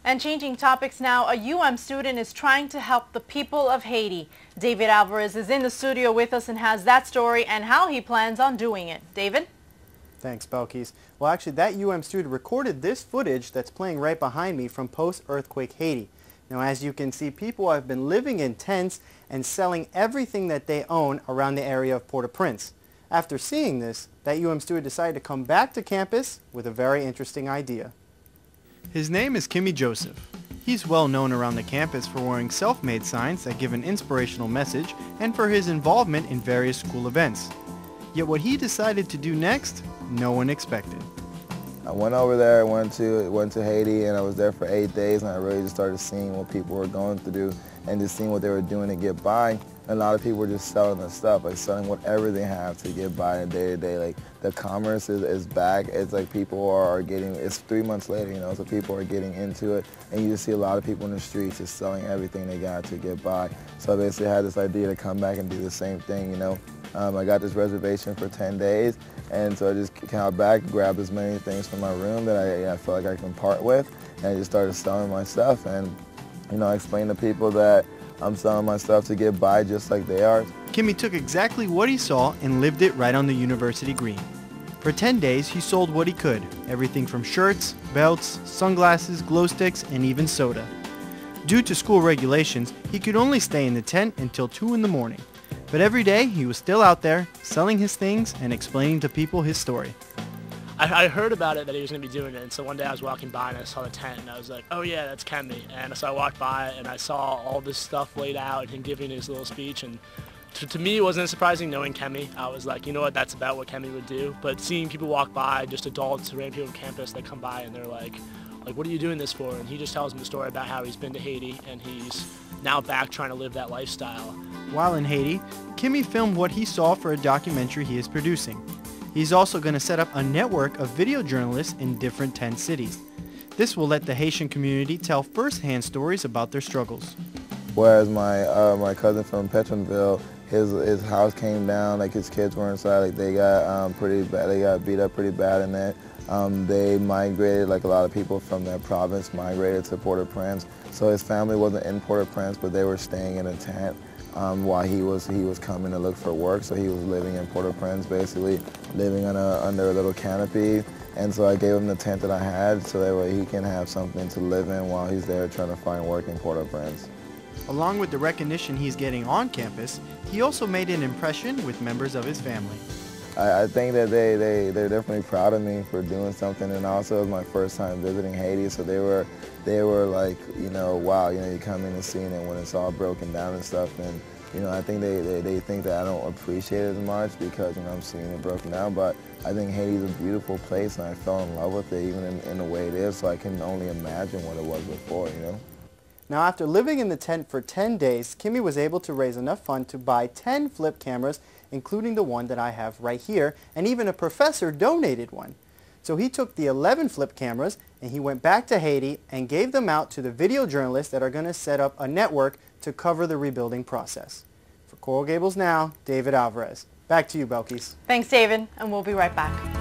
And changing topics now, a UM student is trying to help the people of Haiti. David Alvarez is in the studio with us and has that story and how he plans on doing it. David? Thanks, Belkys. Well, actually, that UM student recorded this footage that's playing right behind me from post-earthquake Haiti. Now, as you can see, people have been living in tents and selling everything that they own around the area of Port-au-Prince. After seeing this, that UM student decided to come back to campus with a very interesting idea. His name is Kimmy Joseph. He's well known around the campus for wearing self-made signs that give an inspirational message and for his involvement in various school events. Yet what he decided to do next, no one expected. I went over there, went to Haiti, and I was there for 8 days, and I really just started seeing what people were going through and just seeing what they were doing to get by. And a lot of people were just selling their stuff, like selling whatever they have to get by in day to day. Like the commerce is back. It's like people are getting, it's 3 months later, so people are getting into it. And you just see a lot of people in the streets just selling everything they got to get by. So I basically had this idea to come back and do the same thing, I got this reservation for 10 days, and so I just came back, grabbed as many things from my room that I felt like I can part with, and I just started selling my stuff. And I explained to people that I'm selling my stuff to get by just like they are. Kimmy took exactly what he saw and lived it right on the university green. For 10 days, he sold what he could, everything from shirts, belts, sunglasses, glow sticks, and even soda. Due to school regulations, he could only stay in the tent until 2 in the morning. But every day, he was still out there, selling his things and explaining to people his story. I heard about it, that he was going to be doing it, and so one day I was walking by and I saw the tent and I was like, oh yeah, that's Kemi. And so I walked by and I saw all this stuff laid out and him giving his little speech, and to me it wasn't surprising knowing Kemi. I was like, you know what, that's about what Kemi would do. But seeing people walk by, just adults, random people on campus that come by and they're like, what are you doing this for? And he just tells me the story about how he's been to Haiti and he's now back trying to live that lifestyle. While in Haiti, Kimmy filmed what he saw for a documentary he is producing. He's also going to set up a network of video journalists in different 10 cities. This will let the Haitian community tell first-hand stories about their struggles. Whereas my cousin from Petronville, his house came down, like his kids were inside, like they got pretty bad, they got beat up pretty bad in that. They migrated, like a lot of people from that province migrated to Port-au-Prince. So his family wasn't in Port-au-Prince, but they were staying in a tent while he was coming to look for work. So he was living in Port-au-Prince, basically living under a little canopy. And so I gave him the tent that I had so that way he can have something to live in while he's there trying to find work in Port-au-Prince. Along with the recognition he's getting on campus, he also made an impression with members of his family. I think that they're definitely proud of me for doing something, and also it was my first time visiting Haiti, so they were like, wow, you come in and seeing it when it's all broken down and stuff, and I think they think that I don't appreciate it as much because I'm seeing it broken down, but I think Haiti's a beautiful place and I fell in love with it even in the way it is, so I can only imagine what it was before, Now, after living in the tent for 10 days, Kimmy was able to raise enough funds to buy 10 flip cameras, including the one that I have right here, and even a professor donated one. So he took the 11 flip cameras and he went back to Haiti and gave them out to the video journalists that are going to set up a network to cover the rebuilding process. For Coral Gables Now, David Alvarez. Back to you, Belkys. Thanks, David, and we'll be right back.